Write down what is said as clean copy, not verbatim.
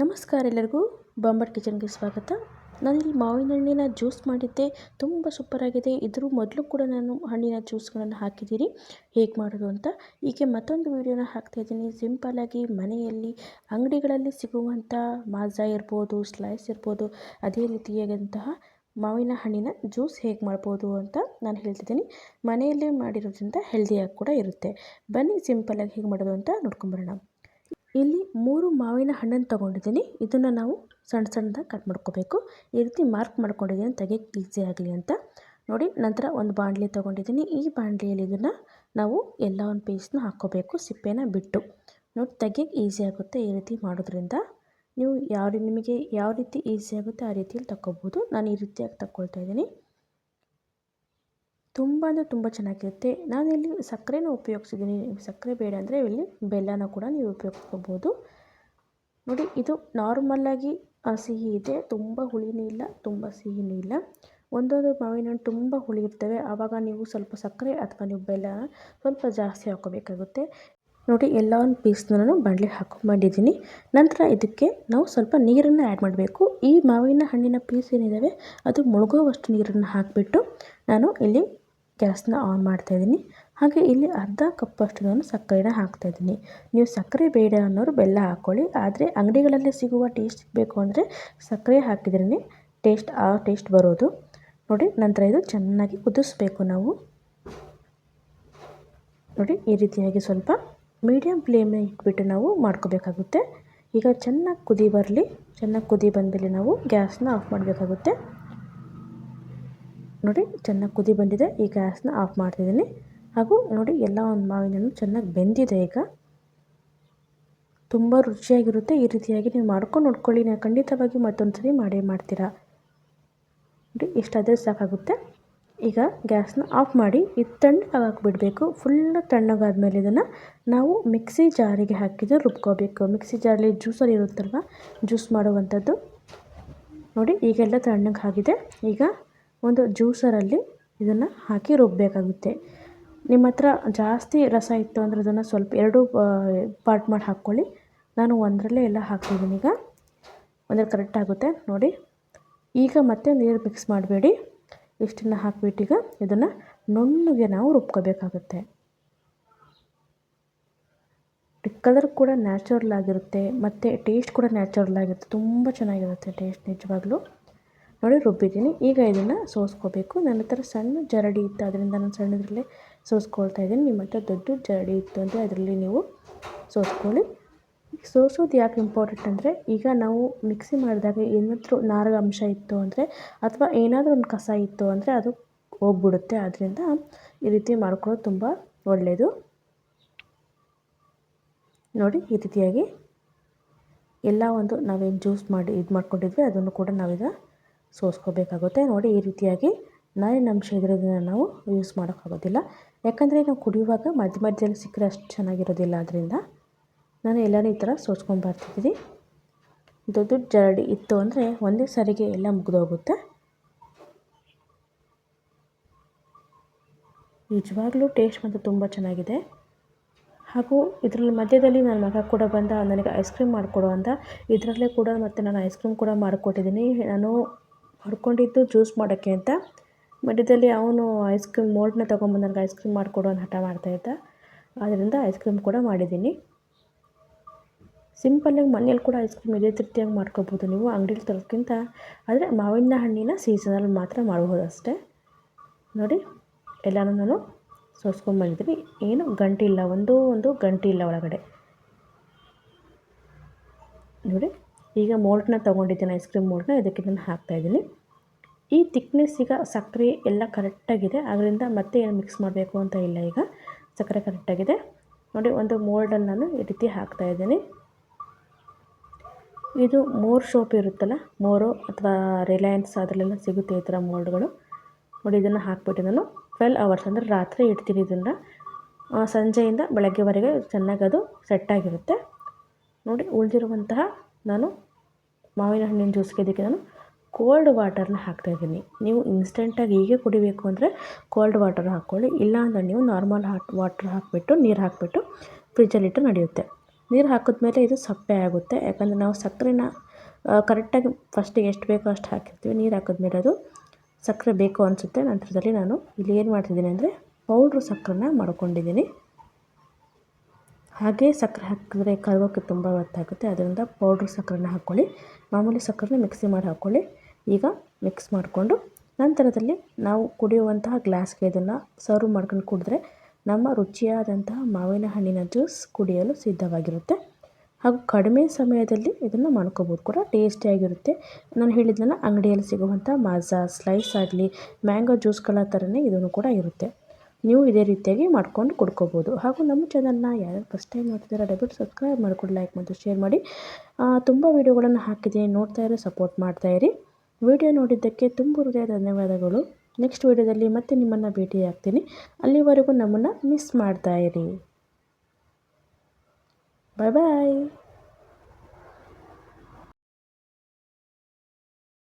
ನಮಸ್ಕಾರ ಎಲ್ಲರಿಗೂ ಬಾಂಬಟ್ ಕಿಚನ್ಗೆ ಸ್ವಾಗತ. ನಾನಿಲ್ಲಿ ಮಾವಿನ ಹಣ್ಣಿನ ಜ್ಯೂಸ್ ಮಾಡಿದ್ದೆ, ತುಂಬ ಸೂಪರಾಗಿದೆ. ಇದ್ರ ಮೊದಲು ಕೂಡ ನಾನು ಹಣ್ಣಿನ ಜ್ಯೂಸ್ಗಳನ್ನು ಹಾಕಿದ್ದೀನಿ, ಹೇಗೆ ಮಾಡೋದು ಅಂತ. ಹೀಗೆ ಮತ್ತೊಂದು ವಿಡಿಯೋನ ಹಾಕ್ತಾಯಿದ್ದೀನಿ. ಸಿಂಪಲ್ಲಾಗಿ ಮನೆಯಲ್ಲಿ ಅಂಗಡಿಗಳಲ್ಲಿ ಸಿಗುವಂಥ ಮಾಜಾ ಇರ್ಬೋದು, ಸ್ಲೈಸ್ ಇರ್ಬೋದು, ಅದೇ ರೀತಿಯಾದಂತಹ ಮಾವಿನ ಹಣ್ಣಿನ ಜ್ಯೂಸ್ ಹೇಗೆ ಮಾಡ್ಬೋದು ಅಂತ ನಾನು ಹೇಳ್ತಿದ್ದೀನಿ. ಮನೆಯಲ್ಲೇ ಮಾಡಿರೋದ್ರಿಂದ ಹೆಲ್ದಿಯಾಗಿ ಕೂಡ ಇರುತ್ತೆ. ಬನ್ನಿ ಸಿಂಪಲ್ಲಾಗಿ ಹೇಗೆ ಮಾಡೋದು ಅಂತ ನೋಡ್ಕೊಂಬರೋಣ. ಇಲ್ಲಿ 3 ಮಾವಿನ ಹಣ್ಣನ್ನು ತೊಗೊಂಡಿದ್ದೀನಿ. ಇದನ್ನು ನಾವು ಸಣ್ಣ ಸಣ್ಣದಾಗಿ ಕಟ್ ಮಾಡ್ಕೋಬೇಕು. ಈ ರೀತಿ ಮಾರ್ಕ್ ಮಾಡ್ಕೊಂಡಿದ್ದೀನಿ, ತೆಗೆಯೋಕ್ಕೆ ಈಸಿ ಆಗಲಿ ಅಂತ ನೋಡಿ. ನಂತರ ಒಂದು ಬಾಣಲಿ ತೊಗೊಂಡಿದ್ದೀನಿ. ಈ ಬಾಣಲಿಯಲ್ಲಿ ಇದನ್ನು ನಾವು ಎಲ್ಲ ಒಂದು ಪೀಸ್ನ ಹಾಕ್ಕೋಬೇಕು, ಸಿಪ್ಪೆನ ಬಿಟ್ಟು. ನೋಡಿ, ತೆಗೆಯೋಕ್ಕೆ ಈಸಿ ಆಗುತ್ತೆ ಈ ರೀತಿ ಮಾಡೋದ್ರಿಂದ. ನೀವು ನಿಮಗೆ ಯಾವ ರೀತಿ ಈಸಿ ಆಗುತ್ತೆ ಆ ರೀತಿಯಲ್ಲಿ ತಗೋಬೋದು. ನಾನು ಈ ರೀತಿಯಾಗಿ ತಗೊಳ್ತಾ ಇದ್ದೀನಿ. ತುಂಬ ಅಂದರೆ ತುಂಬ ಚೆನ್ನಾಗಿರುತ್ತೆ. ನಾನಿಲ್ಲಿ ಸಕ್ಕರೆನ ಉಪಯೋಗಿಸಿದ್ದೀನಿ. ಸಕ್ಕರೆ ಬೇಡ ಅಂದರೆ ಇಲ್ಲಿ ಬೆಲ್ಲನ ಕೂಡ ನೀವು ಉಪಯೋಗಿಸ್ಕೋಬೋದು. ನೋಡಿ, ಇದು ನಾರ್ಮಲ್ಲಾಗಿ ಸಿಹಿ ಇದೆ, ತುಂಬ ಹುಳಿನೂ ಇಲ್ಲ, ತುಂಬ ಸಿಹಿನೂ ಇಲ್ಲ. ಒಂದೊಂದು ಮಾವಿನ ಹಣ್ಣು ತುಂಬ ಹುಳಿ ಇರ್ತವೆ, ಆವಾಗ ನೀವು ಸ್ವಲ್ಪ ಸಕ್ಕರೆ ಅಥವಾ ನೀವು ಬೆಲ್ಲ ಸ್ವಲ್ಪ ಜಾಸ್ತಿ ಹಾಕ್ಕೋಬೇಕಾಗುತ್ತೆ. ನೋಡಿ, ಎಲ್ಲ ಒಂದು ಪೀಸ್ನ ನಾನು ಬಾಣಲಿಗೆ ಹಾಕ್ಕೊಂಡಿದ್ದೀನಿ. ನಂತರ ಇದಕ್ಕೆ ನಾವು ಸ್ವಲ್ಪ ನೀರನ್ನು ಆ್ಯಡ್ ಮಾಡಬೇಕು. ಈ ಮಾವಿನ ಹಣ್ಣಿನ ಪೀಸ್ ಏನಿದ್ದಾವೆ ಅದು ಮುಳುಗೋವಷ್ಟು ನೀರನ್ನು ಹಾಕಿಬಿಟ್ಟು ನಾನು ಇಲ್ಲಿ ಗ್ಯಾಸ್ನ ಆನ್ ಮಾಡ್ತಾಯಿದ್ದೀನಿ. ಹಾಗೆ ಇಲ್ಲಿ ಅರ್ಧ ಕಪ್ಪಷ್ಟು ನಾನು ಸಕ್ಕರೆನ ಹಾಕ್ತಾಯಿದ್ದೀನಿ. ನೀವು ಸಕ್ಕರೆ ಬೇಡ ಅನ್ನೋರು ಬೆಲ್ಲ ಹಾಕ್ಕೊಳ್ಳಿ. ಆದರೆ ಅಂಗಡಿಗಳಲ್ಲಿ ಸಿಗುವ ಟೇಸ್ಟ್ ಬೇಕು ಅಂದರೆ ಸಕ್ಕರೆ ಹಾಕಿದ್ರೇ ಟೇಸ್ಟ್ ಬರೋದು. ನೋಡಿ, ನಂತರ ಇದು ಚೆನ್ನಾಗಿ ಕುದಿಸ್ಬೇಕು ನಾವು. ನೋಡಿ, ಈ ರೀತಿಯಾಗಿ ಸ್ವಲ್ಪ ಮೀಡಿಯಮ್ ಫ್ಲೇಮ್ನ ಇಟ್ಬಿಟ್ಟು ನಾವು ಮಾಡ್ಕೋಬೇಕಾಗುತ್ತೆ. ಈಗ ಚೆನ್ನಾಗಿ ಕುದಿ ಬರಲಿ. ಚೆನ್ನಾಗಿ ಕುದಿ ಬಂದಮೇಲೆ ನಾವು ಗ್ಯಾಸ್ನ ಆಫ್ ಮಾಡಬೇಕಾಗುತ್ತೆ. ನೋಡಿ, ಚೆನ್ನಾಗಿ ಕುದಿ ಬಂದಿದೆ. ಈ ಗ್ಯಾಸ್ನ ಆಫ್ ಮಾಡ್ತಿದ್ದೀನಿ. ಹಾಗೂ ನೋಡಿ, ಎಲ್ಲ ಒಂದು ಮಾವಿನ ಹಣ್ಣು ಚೆನ್ನಾಗಿ ಬೆಂದಿದೆ. ಈಗ ತುಂಬ ರುಚಿಯಾಗಿರುತ್ತೆ. ಈ ರೀತಿಯಾಗಿ ನೀವು ಮಾಡ್ಕೊಂಡು ನೋಡ್ಕೊಳ್ಳಿ. ನಾನು ಖಂಡಿತವಾಗಿ ಮತ್ತೊಂದು ಸರಿ ಮಾಡ್ತೀರಾ. ನೋಡಿ, ಇಷ್ಟಾದರೆ ಸಾಕಾಗುತ್ತೆ. ಈಗ ಗ್ಯಾಸ್ನ ಆಫ್ ಮಾಡಿ ಇದು ತಣ್ಣಗೆ ಬಿಡಬೇಕು. ಫುಲ್ಲು ತಣ್ಣಗಾದ್ಮೇಲೆ ಇದನ್ನು ನಾವು ಮಿಕ್ಸಿ ಜಾರಿಗೆ ಹಾಕಿದ್ದು ರುಬ್ಕೋಬೇಕು. ಮಿಕ್ಸಿ ಜಾರಲ್ಲಿ ಜ್ಯೂಸಲ್ಲಿ ಇರುತ್ತಲ್ವ, ಜ್ಯೂಸ್ ಮಾಡುವಂಥದ್ದು. ನೋಡಿ, ಈಗೆಲ್ಲ ತಣ್ಣಗೆ ಆಗಿದೆ. ಈಗ ಒಂದು ಜ್ಯೂಸರಲ್ಲಿ ಇದನ್ನು ಹಾಕಿ ರುಬ್ಬಬೇಕಾಗುತ್ತೆ. ನಿಮ್ಮ ಹತ್ರ ಜಾಸ್ತಿ ರಸ ಇತ್ತು ಅಂದರೆ ಅದನ್ನು ಸ್ವಲ್ಪ 2 ಪಾರ್ಟ್ ಮಾಡಿ ಹಾಕ್ಕೊಳ್ಳಿ. ನಾನು ಒಂದರಲ್ಲೇ ಎಲ್ಲ ಹಾಕ್ತಿದ್ದೀನಿ. ಈಗ ಒಂದರಲ್ಲಿ ಕರೆಕ್ಟ್ ಆಗುತ್ತೆ ನೋಡಿ. ಈಗ ಮತ್ತೆ ನೀರು ಮಿಕ್ಸ್ ಮಾಡಬೇಡಿ. ಇಷ್ಟನ್ನು ಹಾಕಿಬಿಟ್ಟು ಈಗ ಇದನ್ನು ನುಣ್ಣಗೆ ನಾವು ರುಬ್ಕೋಬೇಕಾಗುತ್ತೆ. ಕಲರ್ ಕೂಡ ನ್ಯಾಚುರಲ್ ಆಗಿರುತ್ತೆ ಮತ್ತು ಟೇಸ್ಟ್ ಕೂಡ ನ್ಯಾಚುರಲ್ ಆಗಿರುತ್ತೆ. ತುಂಬ ಚೆನ್ನಾಗಿರುತ್ತೆ ಟೇಸ್ಟ್ ನಿಜವಾಗ್ಲೂ. ನೋಡಿ, ರುಬ್ಬಿದ್ದೀನಿ. ಈಗ ಇದನ್ನು ಸೋಸ್ಕೋಬೇಕು. ನನ್ನ ಹತ್ರ ಸಣ್ಣ ಜರಡಿ ಇತ್ತು, ಅದರಿಂದ ನಾನು ಸಣ್ಣದ್ರಲ್ಲೇ ಸೋಸ್ಕೊಳ್ತಾ ಇದ್ದೀನಿ. ನಿಮ್ಮ ಹತ್ರ ದೊಡ್ಡ ಜರಡಿ ಇತ್ತು ಅಂದರೆ ಅದರಲ್ಲಿ ನೀವು ಸೋಸ್ಕೊಳ್ಳಿ. ಸೋಸೋದು ಯಾಕೆ ಇಂಪಾರ್ಟೆಂಟ್ ಅಂದರೆ, ಈಗ ನಾವು ಮಿಕ್ಸಿ ಮಾಡಿದಾಗ ಏನಾದರೂ ನಾರಿನ ಅಂಶ ಇತ್ತು ಅಂದರೆ ಅಥವಾ ಏನಾದರೂ ಒಂದು ಕಸ ಇತ್ತು ಅಂದರೆ ಅದು ಹೋಗ್ಬಿಡುತ್ತೆ. ಆದ್ದರಿಂದ ಈ ರೀತಿ ಮಾಡ್ಕೊಳ್ಳೋದು ತುಂಬ ಒಳ್ಳೆಯದು. ನೋಡಿ, ಈ ರೀತಿಯಾಗಿ ಎಲ್ಲ ಒಂದು ನಾವೇನು ಜ್ಯೂಸ್ ಮಾಡಿ ಮಾಡ್ಕೊಂಡಿದ್ವಿ ಅದನ್ನು ಕೂಡ ನಾವೀಗ ಸೋಸ್ಕೋಬೇಕಾಗುತ್ತೆ. ನೋಡಿ, ಈ ರೀತಿಯಾಗಿ ನಾರಿನ ಅಂಶ ಇದ್ರದನ್ನು ನಾವು ಯೂಸ್ ಮಾಡೋಕ್ಕಾಗೋದಿಲ್ಲ. ಯಾಕಂದರೆ ನಾವು ಕುಡಿಯುವಾಗ ಮಧ್ಯದಲ್ಲಿ ಸಿಕ್ಕರೆ ಅಷ್ಟು ಚೆನ್ನಾಗಿರೋದಿಲ್ಲ. ಅದರಿಂದ ನಾನು ಎಲ್ಲನೂ ಈ ಥರ ಸೋಸ್ಕೊಂಡು ಬರ್ತಿದ್ದೀನಿ. ದೊಡ್ಡ ಜರಡಿ ಇತ್ತು ಅಂದರೆ ಒಂದೇ ಸಾರಿಗೆ ಎಲ್ಲ ಮುಗಿದೋಗುತ್ತೆ. ನಿಜವಾಗ್ಲೂ ಟೇಸ್ಟ್ ಮಾತ್ರ ತುಂಬ ಚೆನ್ನಾಗಿದೆ. ಹಾಗೂ ಇದರಲ್ಲಿ ಮಧ್ಯದಲ್ಲಿ ನನ್ನ ಮಗ ಕೂಡ ಬಂದ, ನನಗೆ ಐಸ್ ಕ್ರೀಮ್ ಮಾಡಿಕೊಡು ಅಂತ. ಇದರಲ್ಲೇ ಕೂಡ ಮತ್ತು ನಾನು ಐಸ್ ಕ್ರೀಮ್ ಕೂಡ ಮಾಡಿಕೊಟ್ಟಿದ್ದೀನಿ. ನಾನು ಮಾಡ್ಕೊಂಡಿದ್ದು ಜ್ಯೂಸ್ ಮಾಡೋಕ್ಕೆ ಅಂತ. ಮಧ್ಯದಲ್ಲಿ ಅವನು ಐಸ್ ಕ್ರೀಮ್ ಮೋಲ್ಡ್ನ ತೊಗೊಂಬಂದು ನನಗೆ ಐಸ್ ಕ್ರೀಮ್ ಮಾಡಿಕೊಡು ಅಂತ ಹಠ ಮಾಡ್ತಾಯಿದ್ದ. ಆದ್ದರಿಂದ ಐಸ್ ಕ್ರೀಮ್ ಕೂಡ ಮಾಡಿದ್ದೀನಿ. ಸಿಂಪಲ್ಲಾಗಿ ಮನೇಲಿ ಕೂಡ ಐಸ್ ಕ್ರೀಮ್ ಇದೇ ರೀತಿಯಾಗಿ ಮಾಡ್ಕೋಬೋದು ನೀವು, ಅಂಗಡಿಲಿ ತರೋಕ್ಕಿಂತ. ಆದರೆ ಮಾವಿನ ಹಣ್ಣಿನ ಸೀಸನಲ್ಲಿ ಮಾತ್ರ ಮಾಡ್ಬೋದು ಅಷ್ಟೇ. ನೋಡಿ, ಎಲ್ಲನೂ ನಾನು ಸೋಸ್ಕೊಂಡ್ಬಂದಿದ್ದೀನಿ. ಏನು ಗಂಟಿಲ್ಲ, ಒಂದು ಗಂಟಿಲ್ಲ ಒಳಗಡೆ. ನೋಡಿ, ಈಗ ಮೋಲ್ಡ್ನ ತೊಗೊಂಡಿದ್ದೀನಿ, ಐಸ್ ಕ್ರೀಮ್ ಮೋಲ್ಡ್ನ. ಇದಕ್ಕೆ ನಾನು ಹಾಕ್ತಾಯಿದ್ದೀನಿ. ಈ ತಿಕ್ನೆಸ್ ಈಗ ಸಕ್ಕರೆ ಎಲ್ಲ ಕರೆಕ್ಟಾಗಿದೆ. ಅದರಿಂದ ಮತ್ತೆ ಏನು ಮಿಕ್ಸ್ ಮಾಡಬೇಕು ಅಂತ ಇಲ್ಲ. ಈಗ ಸಕ್ಕರೆ ಕರೆಕ್ಟಾಗಿದೆ. ನೋಡಿ, ಒಂದು ಮೋಲ್ಡನ್ನು ನಾನು ಈ ರೀತಿ ಹಾಕ್ತಾಯಿದ್ದೀನಿ. ಇದು ಮೋರ್ ಶೋಪ್ ಇರುತ್ತಲ್ಲ, ಮೋರು ಅಥವಾ ರಿಲಯನ್ಸ್, ಅದರಲ್ಲೆಲ್ಲ ಸಿಗುತ್ತೆ ಈ ಥರ ಮೋಲ್ಡ್ಗಳು. ನೋಡಿ, ಇದನ್ನು ಹಾಕ್ಬಿಟ್ಟು ನಾನು 12 ಅವರ್ಸ್ ಅಂದರೆ ರಾತ್ರಿ ಇಡ್ತೀನಿ. ಇದನ್ನು ಸಂಜೆಯಿಂದ ಬೆಳಗ್ಗೆವರೆಗೆ ಚೆನ್ನಾಗಿ ಅದು ಸೆಟ್ಟಾಗಿರುತ್ತೆ. ನೋಡಿ, ಉಳಿದಿರುವಂತಹ ನಾನು ಮಾವಿನ ಹಣ್ಣಿನ ಜ್ಯೂಸ್ಗೆ ಇದಕ್ಕೆ ನಾನು ಕೋಲ್ಡ್ ವಾಟರ್ನ ಹಾಕ್ತಾಯಿದ್ದೀನಿ. ನೀವು ಇನ್ಸ್ಟೆಂಟಾಗಿ ಹೀಗೆ ಕುಡಿಬೇಕು ಅಂದರೆ ಕೋಲ್ಡ್ ವಾಟರ್ ಹಾಕ್ಕೊಳ್ಳಿ. ಇಲ್ಲ ಅಂದರೆ ನೀವು ನಾರ್ಮಲ್ ಹಾಟ್ ವಾಟರ್ ಹಾಕಿಬಿಟ್ಟು ನೀರು ಹಾಕಿಬಿಟ್ಟು ಫ್ರಿಜ್ಜಲ್ಲಿಟ್ಟು ನಡೆಯುತ್ತೆ. ನೀರು ಹಾಕಿದ್ಮೇಲೆ ಇದು ಸಪ್ಪೆ ಆಗುತ್ತೆ, ಯಾಕಂದರೆ ನಾವು ಸಕ್ಕರೆನ ಕರೆಕ್ಟಾಗಿ ಫಸ್ಟಿಗೆ ಎಷ್ಟು ಬೇಕೋ ಅಷ್ಟು ಹಾಕಿರ್ತೀವಿ. ನೀರು ಹಾಕಿದ್ಮೇಲೆ ಅದು ಸಕ್ಕರೆ ಬೇಕು ಅನಿಸುತ್ತೆ. ನಂತರದಲ್ಲಿ ನಾನು ಇಲ್ಲಿ ಏನು ಮಾಡ್ತಿದ್ದೀನಿ ಅಂದರೆ ಪೌಡ್ರು ಸಕ್ಕರೆನ ಮಾಡ್ಕೊಂಡಿದ್ದೀನಿ. ಹಾಗೆ ಸಕ್ಕರೆ ಹಾಕಿದ್ರೆ ಕರಗೋಕ್ಕೆ ತುಂಬ ಹೊತ್ತಾಗುತ್ತೆ, ಅದರಿಂದ ಪೌಡ್ರ್ ಸಕ್ಕರೆನ ಹಾಕ್ಕೊಳ್ಳಿ. ಮಾಮೂಲಿ ಸಕ್ಕರೆನ ಮಿಕ್ಸಿ ಮಾಡಿ ಹಾಕ್ಕೊಳ್ಳಿ. ಈಗ ಮಿಕ್ಸ್ ಮಾಡಿಕೊಂಡು ನಂತರದಲ್ಲಿ ನಾವು ಕುಡಿಯುವಂತಹ ಗ್ಲಾಸ್ಗೆ ಇದನ್ನು ಸರ್ವ್ ಮಾಡ್ಕೊಂಡು ಕುಡಿದ್ರೆ ನಮ್ಮ ರುಚಿಯಾದಂತಹ ಮಾವಿನ ಹಣ್ಣಿನ ಜ್ಯೂಸ್ ಕುಡಿಯಲು ಸಿದ್ಧವಾಗಿರುತ್ತೆ. ಹಾಗೂ ಕಡಿಮೆ ಸಮಯದಲ್ಲಿ ಇದನ್ನು ಮಾಡ್ಕೋಬೋದು ಕೂಡ, ಟೇಸ್ಟಿಯಾಗಿರುತ್ತೆ. ನಾನು ಹೇಳಿದ್ನಲ್ಲ, ಅಂಗಡಿಯಲ್ಲಿ ಸಿಗುವಂಥ ಮಾಜಾ ಸ್ಲೈಸ್ ಆಗಲಿ ಮ್ಯಾಂಗೋ ಜ್ಯೂಸ್ಗಳ ಥರನೇ ಇದನ್ನು ಕೂಡ ಇರುತ್ತೆ. ನೀವು ಇದೇ ರೀತಿಯಾಗಿ ಮಾಡ್ಕೊಂಡು ಕುಡ್ಕೋಬೋದು. ಹಾಗೂ ನಮ್ಮ ಚಾನಲ್ನ ಯಾರ್ಯಾರು ಫಸ್ಟ್ ಟೈಮ್ ನೋಡ್ತಿದ್ದಾರೆ ದಯವಿಟ್ಟು ಸಬ್ಸ್ಕ್ರೈಬ್ ಮಾಡಿಕೊಂಡು ಲೈಕ್ ಮತ್ತು ಶೇರ್ ಮಾಡಿ. ತುಂಬ ವೀಡಿಯೋಗಳನ್ನು ಹಾಕಿದ್ದೀನಿ, ನೋಡ್ತಾ ಇರಿ, ಸಪೋರ್ಟ್ ಮಾಡ್ತಾಯಿರಿ. ವಿಡಿಯೋ ನೋಡಿದ್ದಕ್ಕೆ ತುಂಬ ಹೃದಯ ಧನ್ಯವಾದಗಳು. ನೆಕ್ಸ್ಟ್ ವಿಡಿಯೋದಲ್ಲಿ ಮತ್ತೆ ನಿಮ್ಮನ್ನು ಭೇಟಿಯಾಗ್ತೀನಿ. ಅಲ್ಲಿವರೆಗೂ ನಮ್ಮನ್ನು ಮಿಸ್ ಮಾಡ್ತಾಯಿರಿ. ಬಾಯ್ ಬಾಯ್.